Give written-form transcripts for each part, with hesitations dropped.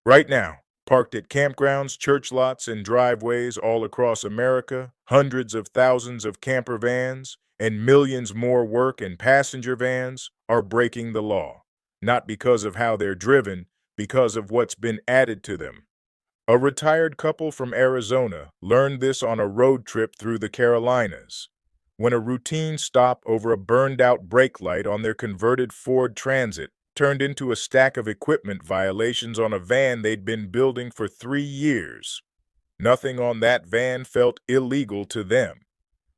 Right now, parked at campgrounds, church lots, and driveways all across America, hundreds of thousands of camper vans and millions more work and passenger vans are breaking the law, not because of how they're driven, because of what's been added to them. A retired couple from Arizona learned this on a road trip through the Carolinas, when a routine stop over a burned-out brake light on their converted Ford Transit turned into a stack of equipment violations on a van they'd been building for 3 years. Nothing on that van felt illegal to them.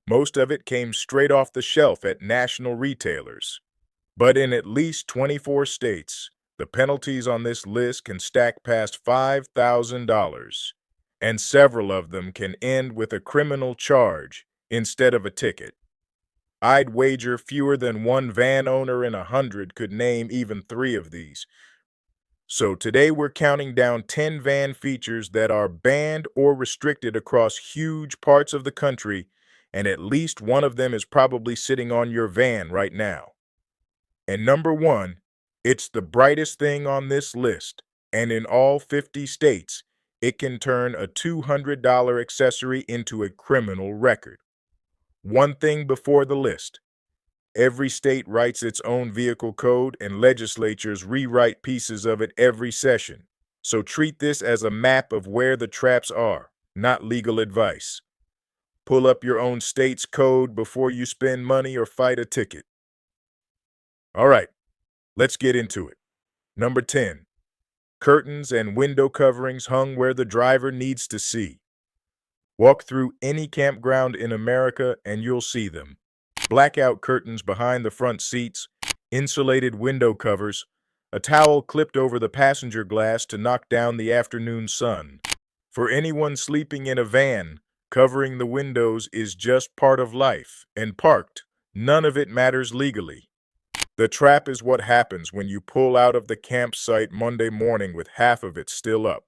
Most of it came straight off the shelf at national retailers. But in at least 24 states, the penalties on this list can stack past $5,000, and several of them can end with a criminal charge instead of a ticket. I'd wager fewer than one van owner in 100 could name even 3 of these. So today we're counting down 10 van features that are banned or restricted across huge parts of the country, and at least one of them is probably sitting on your van right now. And number 1, it's the brightest thing on this list, and in all 50 states, it can turn a $200 accessory into a criminal record. One thing before the list. Every state writes its own vehicle code, and legislatures rewrite pieces of it every session. So treat this as a map of where the traps are, not legal advice. Pull up your own state's code before you spend money or fight a ticket. All right, let's get into it. Number 10. Curtains and window coverings hung where the driver needs to see. Walk through any campground in America and you'll see them. Blackout curtains behind the front seats, insulated window covers, a towel clipped over the passenger glass to knock down the afternoon sun. For anyone sleeping in a van, covering the windows is just part of life, and parked, none of it matters legally. The trap is what happens when you pull out of the campsite Monday morning with half of it still up.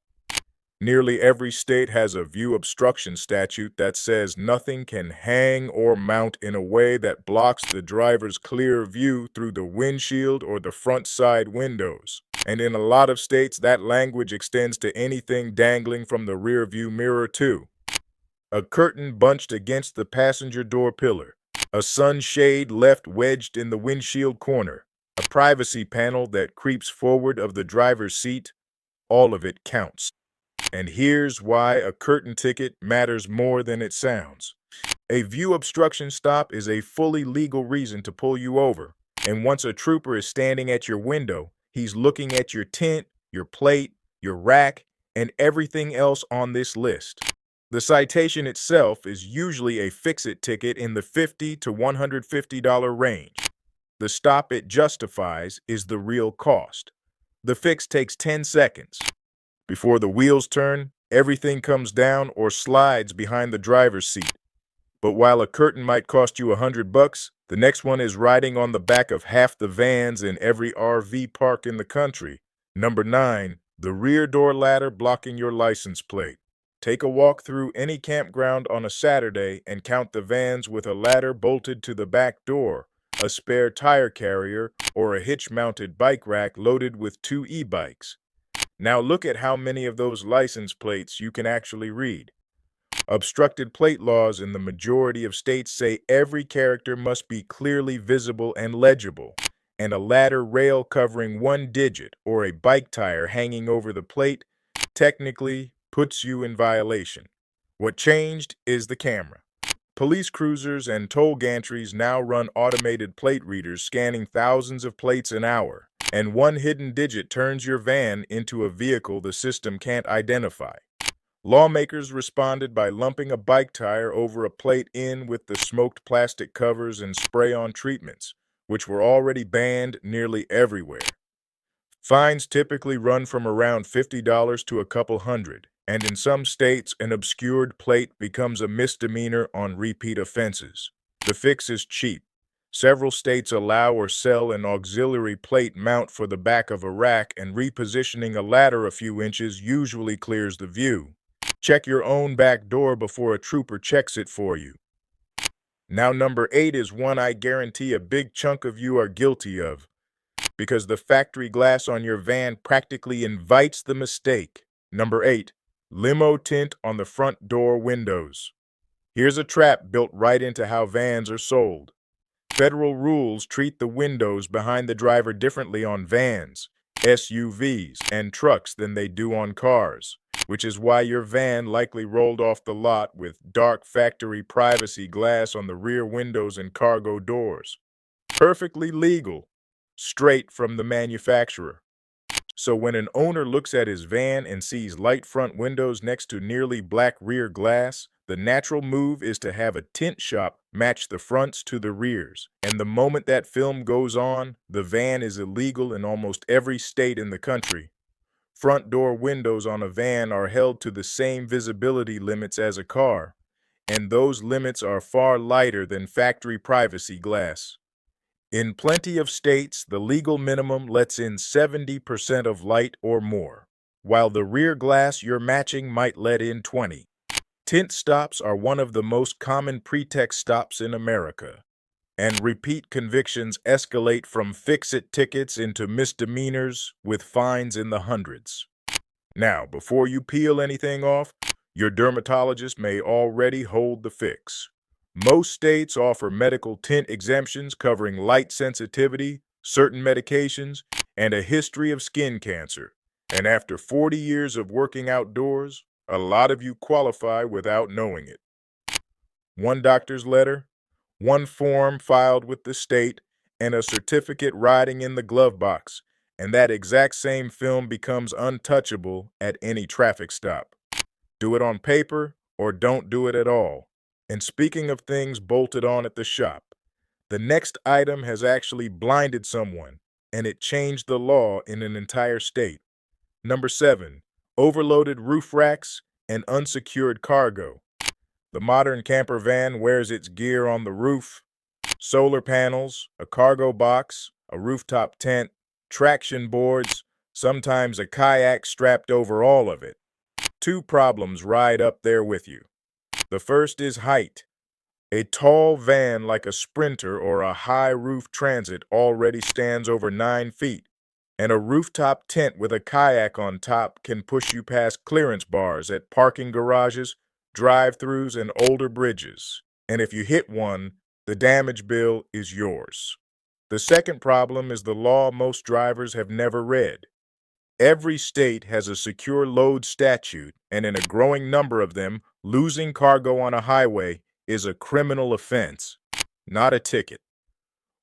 Nearly every state has a view obstruction statute that says nothing can hang or mount in a way that blocks the driver's clear view through the windshield or the front side windows. And in a lot of states, that language extends to anything dangling from the rear view mirror too. A curtain bunched against the passenger door pillar, a sunshade left wedged in the windshield corner, a privacy panel that creeps forward of the driver's seat, all of it counts. And here's why a curtain ticket matters more than it sounds. A view obstruction stop is a fully legal reason to pull you over, and once a trooper is standing at your window, he's looking at your tint, your plate, your rack, and everything else on this list. The citation itself is usually a fix-it ticket in the $50 to $150 range. The stop it justifies is the real cost. The fix takes 10 seconds. Before the wheels turn, everything comes down or slides behind the driver's seat. But while a curtain might cost you $100, the next one is riding on the back of half the vans in every RV park in the country. Number 9, the rear door ladder blocking your license plate. Take a walk through any campground on a Saturday and count the vans with a ladder bolted to the back door, a spare tire carrier, or a hitch-mounted bike rack loaded with 2 e-bikes. Now look at how many of those license plates you can actually read. Obstructed plate laws in the majority of states say every character must be clearly visible and legible, and a ladder rail covering one digit or a bike tire hanging over the plate technically puts you in violation. What changed is the camera. Police cruisers and toll gantries now run automated plate readers scanning thousands of plates an hour, and one hidden digit turns your van into a vehicle the system can't identify. Lawmakers responded by lumping a bike tire over a plate in with the smoked plastic covers and spray-on treatments, which were already banned nearly everywhere. Fines typically run from around $50 to a couple hundred, and in some states, an obscured plate becomes a misdemeanor on repeat offenses. The fix is cheap. Several states allow or sell an auxiliary plate mount for the back of a rack, and repositioning a ladder a few inches usually clears the view. Check your own back door before a trooper checks it for you. Now, number 8 is one I guarantee a big chunk of you are guilty of. because the factory glass on your van practically invites the mistake. Number 8. Limo tint on the front door windows. Here's a trap built right into how vans are sold. Federal rules treat the windows behind the driver differently on vans, SUVs, and trucks than they do on cars, which is why your van likely rolled off the lot with dark factory privacy glass on the rear windows and cargo doors. Perfectly legal, straight from the manufacturer. So when an owner looks at his van and sees light front windows next to nearly black rear glass, the natural move is to have a tint shop match the fronts to the rears. And the moment that film goes on, the van is illegal in almost every state in the country. Front door windows on a van are held to the same visibility limits as a car, and those limits are far lighter than factory privacy glass. In plenty of states, the legal minimum lets in 70% of light or more, while the rear glass you're matching might let in 20. Tint stops are one of the most common pretext stops in America, and repeat convictions escalate from fix-it tickets into misdemeanors with fines in the hundreds. Now, before you peel anything off, your dermatologist may already hold the fix. Most states offer medical tint exemptions covering light sensitivity, certain medications, and a history of skin cancer. And after 40 years of working outdoors, a lot of you qualify without knowing it. One doctor's letter, one form filed with the state, and a certificate riding in the glove box, and that exact same film becomes untouchable at any traffic stop. Do it on paper or don't do it at all. And speaking of things bolted on at the shop, the next item has actually blinded someone, and it changed the law in an entire state. Number 7, overloaded roof racks and unsecured cargo. The modern camper van wears its gear on the roof: solar panels, a cargo box, a rooftop tent, traction boards, sometimes a kayak strapped over all of it. Two problems ride up there with you. The first is height. A tall van like a Sprinter or a high-roof Transit already stands over 9 feet, and a rooftop tent with a kayak on top can push you past clearance bars at parking garages, drive-thrus, and older bridges. And if you hit one, the damage bill is yours. The second problem is the law most drivers have never read. Every state has a secure load statute, and in a growing number of them, losing cargo on a highway is a criminal offense, not a ticket.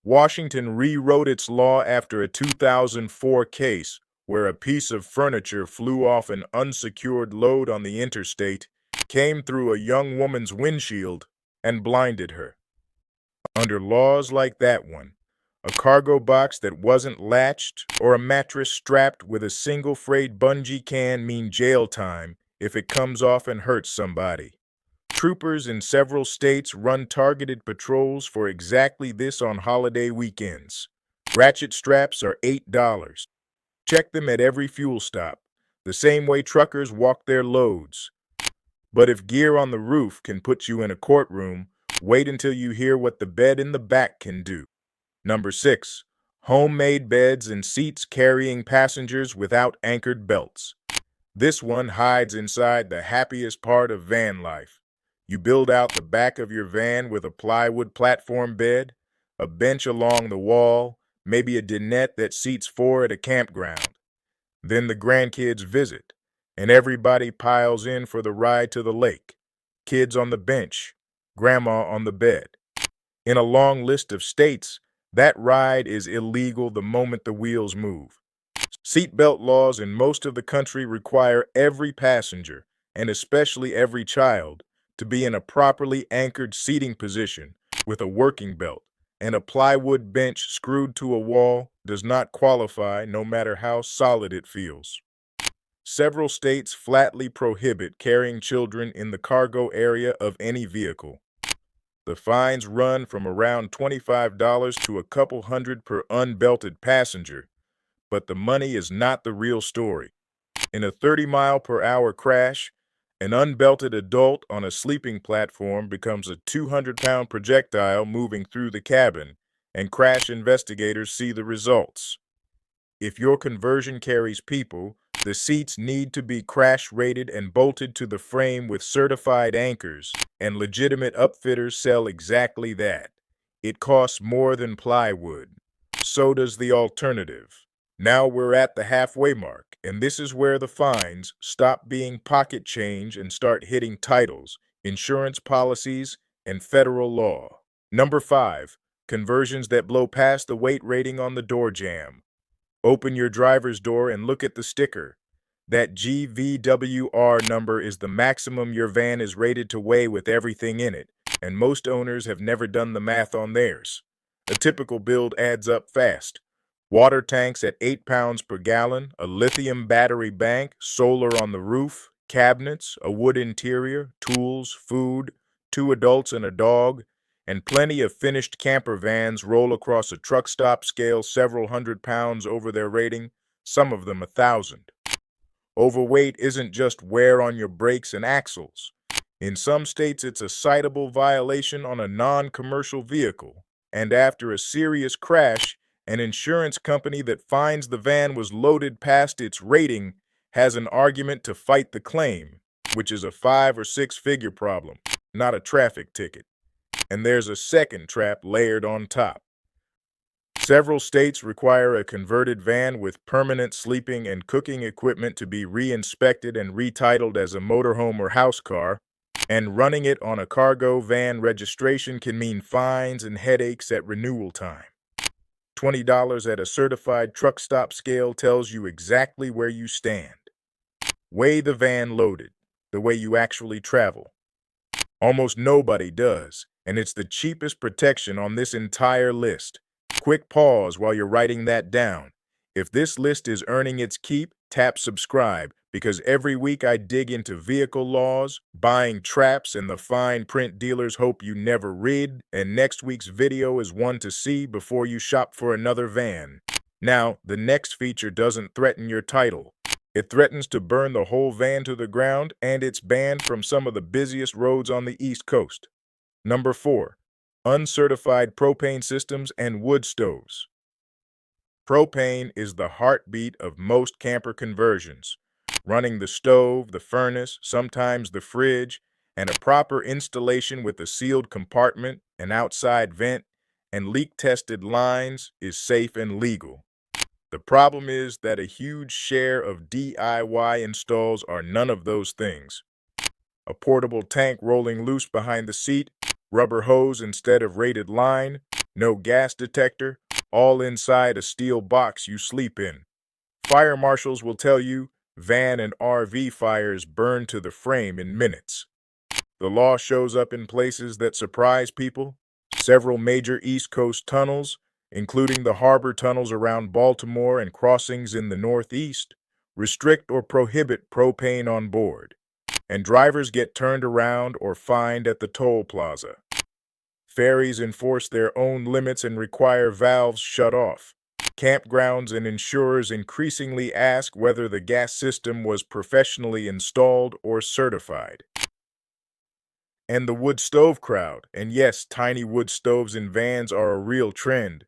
Washington rewrote its law after a 2004 case where a piece of furniture flew off an unsecured load on the interstate, came through a young woman's windshield, and blinded her. Under laws like that one, a cargo box that wasn't latched or a mattress strapped with a single frayed bungee can mean jail time if it comes off and hurts somebody. Troopers in several states run targeted patrols for exactly this on holiday weekends. Ratchet straps are $8. Check them at every fuel stop, the same way truckers walk their loads. But if gear on the roof can put you in a courtroom, wait until you hear what the bed in the back can do. Number 6, homemade beds and seats carrying passengers without anchored belts. This one hides inside the happiest part of van life. You build out the back of your van with a plywood platform bed, a bench along the wall, maybe a dinette that seats 4 at a campground. Then the grandkids visit, and everybody piles in for the ride to the lake. Kids on the bench, grandma on the bed. In a long list of states, that ride is illegal the moment the wheels move. Seatbelt laws in most of the country require every passenger, and especially every child, to be in a properly anchored seating position with a working belt, and a plywood bench screwed to a wall does not qualify no matter how solid it feels. Several states flatly prohibit carrying children in the cargo area of any vehicle. The fines run from around $25 to a couple hundred per unbelted passenger, but the money is not the real story. In a 30-mile-per-hour crash, an unbelted adult on a sleeping platform becomes a 200-pound projectile moving through the cabin, and crash investigators see the results. If your conversion carries people, the seats need to be crash rated and bolted to the frame with certified anchors, and legitimate upfitters sell exactly that. It costs more than plywood. So does the alternative. Now we're at the halfway mark, and this is where the fines stop being pocket change and start hitting titles, insurance policies, and federal law. Number 5. Conversions that blow past the weight rating on the door jamb. Open your driver's door and look at the sticker. That GVWR number is the maximum your van is rated to weigh with everything in it, and most owners have never done the math on theirs. A typical build adds up fast. Water tanks at 8 pounds per gallon, a lithium battery bank, solar on the roof, cabinets, a wood interior, tools, food, 2 adults and a dog, and plenty of finished camper vans roll across a truck stop scale several hundred pounds over their rating, some of them 1,000. Overweight isn't just wear on your brakes and axles. In some states, it's a citable violation on a non-commercial vehicle, and after a serious crash, an insurance company that finds the van was loaded past its rating has an argument to fight the claim, which is a 5 or 6 figure problem, not a traffic ticket. And there's a second trap layered on top. Several states require a converted van with permanent sleeping and cooking equipment to be re-inspected and retitled as a motorhome or house car, and running it on a cargo van registration can mean fines and headaches at renewal time. $20 at a certified truck stop scale tells you exactly where you stand. Weigh the van loaded, the way you actually travel. Almost nobody does, and it's the cheapest protection on this entire list. Quick pause while you're writing that down. If this list is earning its keep, tap subscribe, because every week I dig into vehicle laws, buying traps, and the fine print dealers hope you never read, and next week's video is one to see before you shop for another van. Now, the next feature doesn't threaten your title. It threatens to burn the whole van to the ground, and it's banned from some of the busiest roads on the East Coast. Number 4. Uncertified propane systems and wood stoves. Propane is the heartbeat of most camper conversions. Running the stove, the furnace, sometimes the fridge, and a proper installation with a sealed compartment, an outside vent, and leak-tested lines is safe and legal. The problem is that a huge share of DIY installs are none of those things. A portable tank rolling loose behind the seat, rubber hose instead of rated line, no gas detector, all inside a steel box you sleep in. Fire marshals will tell you van and RV fires burn to the frame in minutes. The law shows up in places that surprise people. Several major East Coast tunnels, including the harbor tunnels around Baltimore and crossings in the Northeast, restrict or prohibit propane on board, and drivers get turned around or fined at the toll plaza. Ferries enforce their own limits and require valves shut off. Campgrounds and insurers increasingly ask whether the gas system was professionally installed or certified. And the wood stove crowd, and yes, tiny wood stoves in vans are a real trend,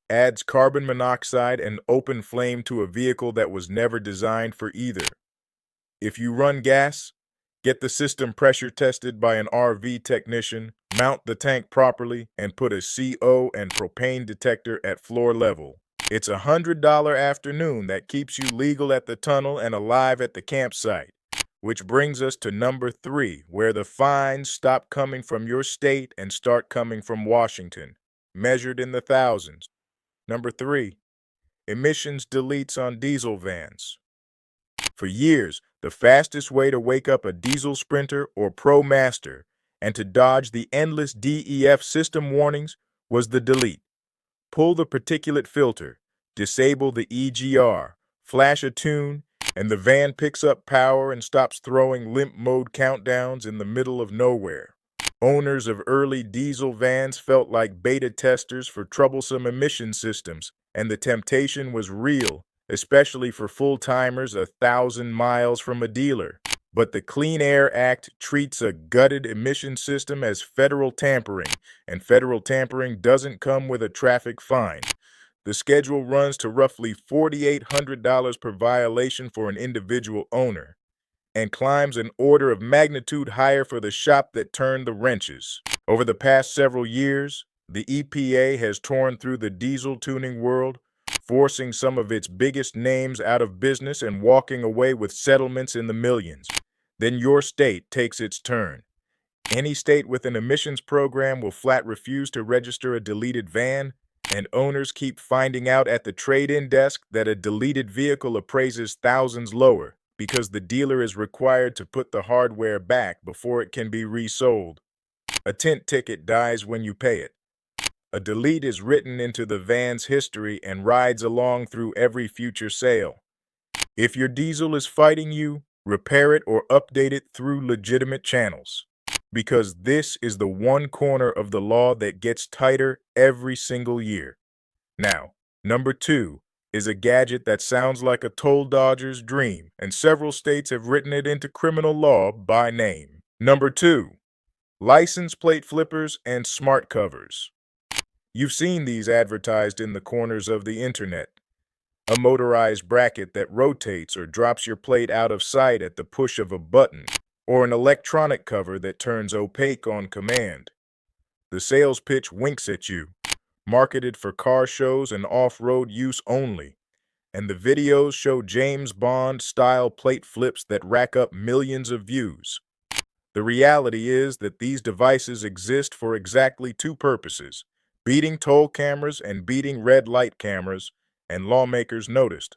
adds carbon monoxide and open flame to a vehicle that was never designed for either. If you run gas, get the system pressure tested by an RV technician, mount the tank properly, and put a CO and propane detector at floor level. It's a $100 afternoon that keeps you legal at the tunnel and alive at the campsite. Which brings us to number 3, where the fines stop coming from your state and start coming from Washington, measured in the thousands. Number 3, emissions deletes on diesel vans. For years, the fastest way to wake up a diesel Sprinter or Pro Master and to dodge the endless DEF system warnings was the delete. Pull the particulate filter, disable the EGR, flash a tune, and the van picks up power and stops throwing limp mode countdowns in the middle of nowhere. Owners of early diesel vans felt like beta testers for troublesome emission systems, and the temptation was real, especially for full-timers 1,000 miles from a dealer. But the Clean Air Act treats a gutted emission system as federal tampering, and federal tampering doesn't come with a traffic fine. The schedule runs to roughly $4,800 per violation for an individual owner and climbs an order of magnitude higher for the shop that turned the wrenches. Over the past several years, the EPA has torn through the diesel tuning world, forcing some of its biggest names out of business and walking away with settlements in the millions. Then your state takes its turn. Any state with an emissions program will flat refuse to register a deleted van, and owners keep finding out at the trade-in desk that a deleted vehicle appraises thousands lower because the dealer is required to put the hardware back before it can be resold. A tint ticket dies when you pay it. A delete is written into the van's history and rides along through every future sale. If your diesel is fighting you, repair it or update it through legitimate channels. Because this is the one corner of the law that gets tighter every single year. Now, number 2 is a gadget that sounds like a toll dodger's dream, and several states have written it into criminal law by name. Number 2, license plate flippers and smart covers. You've seen these advertised in the corners of the internet. A motorized bracket that rotates or drops your plate out of sight at the push of a button, or an electronic cover that turns opaque on command. The sales pitch winks at you, marketed for car shows and off-road use only, and the videos show James Bond-style plate flips that rack up millions of views. The reality is that these devices exist for exactly two purposes: beating toll cameras and beating red light cameras, and lawmakers noticed.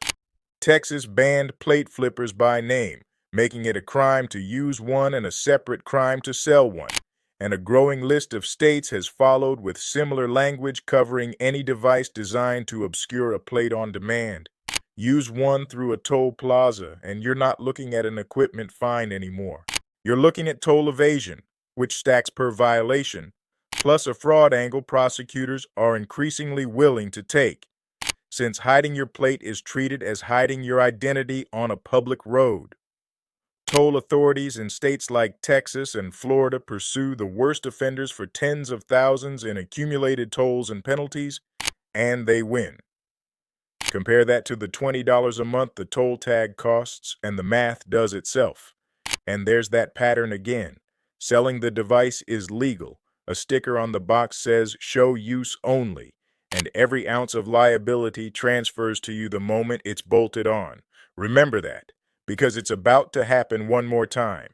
Texas banned plate flippers by name, making it a crime to use one and a separate crime to sell one. And a growing list of states has followed with similar language covering any device designed to obscure a plate on demand. Use one through a toll plaza, and you're not looking at an equipment fine anymore. You're looking at toll evasion, which stacks per violation, plus a fraud angle prosecutors are increasingly willing to take, since hiding your plate is treated as hiding your identity on a public road. Toll authorities in states like Texas and Florida pursue the worst offenders for tens of thousands in accumulated tolls and penalties, and they win. Compare that to the $20 a month the toll tag costs, and the math does itself. And there's that pattern again. Selling the device is legal. A sticker on the box says "show use only," and every ounce of liability transfers to you the moment it's bolted on. Remember that, because it's about to happen one more time.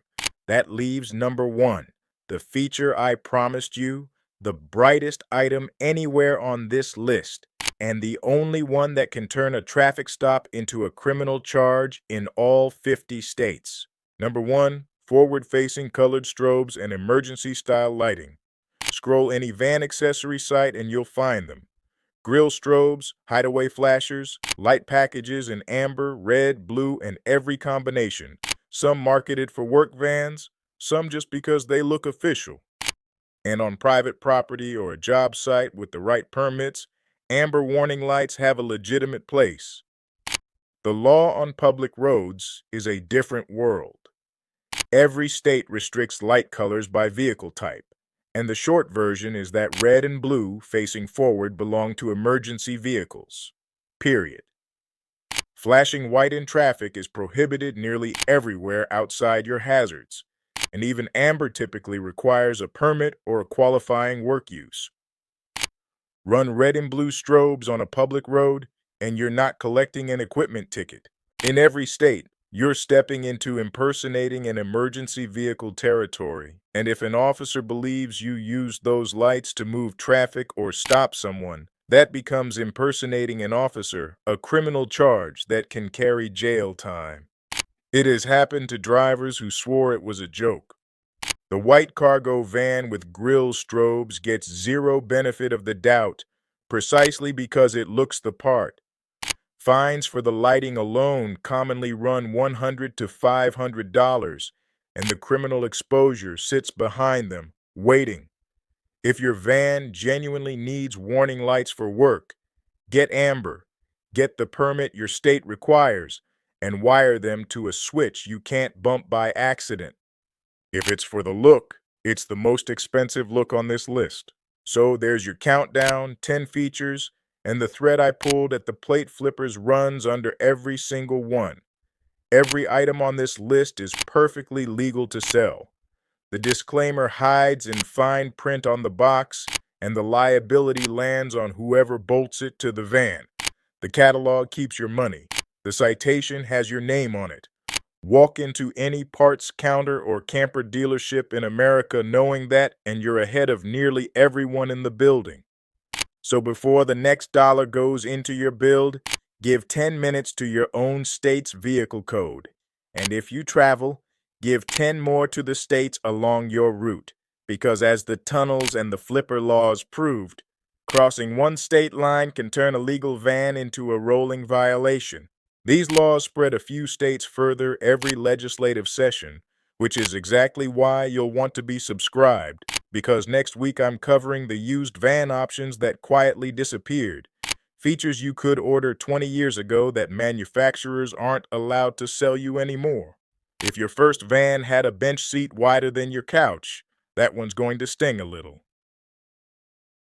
That leaves number 1, the feature I promised you, the brightest item anywhere on this list, and the only one that can turn a traffic stop into a criminal charge in all 50 states. Number 1, forward-facing colored strobes and emergency-style lighting. Scroll any van accessory site and you'll find them. Grill strobes, hideaway flashers, light packages in amber, red, blue, and every combination. Some marketed for work vans, some just because they look official. And on private property or a job site with the right permits, amber warning lights have a legitimate place. The law on public roads is a different world. Every state restricts light colors by vehicle type, and the short version is that red and blue facing forward belong to emergency vehicles. Period. Flashing white in traffic is prohibited nearly everywhere outside your hazards, and even amber typically requires a permit or a qualifying work use. Run red and blue strobes on a public road, and you're not collecting an equipment ticket. In every state, you're stepping into impersonating an emergency vehicle territory, and if an officer believes you used those lights to move traffic or stop someone, that becomes impersonating an officer, a criminal charge that can carry jail time. It has happened to drivers who swore it was a joke. The white cargo van with grill strobes gets zero benefit of the doubt, precisely because it looks the part. Fines for the lighting alone commonly run $100 to $500, and the criminal exposure sits behind them, waiting. If your van genuinely needs warning lights for work, get amber, get the permit your state requires, and wire them to a switch you can't bump by accident. If it's for the look, it's the most expensive look on this list. So there's your countdown, 10 features, and the thread I pulled at the plate flippers runs under every single one. Every item on this list is perfectly legal to sell. The disclaimer hides in fine print on the box, and the liability lands on whoever bolts it to the van. The catalog keeps your money. The citation has your name on it. Walk into any parts counter or camper dealership in America knowing that, and you're ahead of nearly everyone in the building. So before the next dollar goes into your build, give 10 minutes to your own state's vehicle code. And if you travel, give 10 more to the states along your route. Because as the tunnels and the flipper laws proved, crossing one state line can turn a legal van into a rolling violation. These laws spread a few states further every legislative session, which is exactly why you'll want to be subscribed, because next week I'm covering the used van options that quietly disappeared, features you could order 20 years ago that manufacturers aren't allowed to sell you anymore. If your first van had a bench seat wider than your couch, that one's going to sting a little.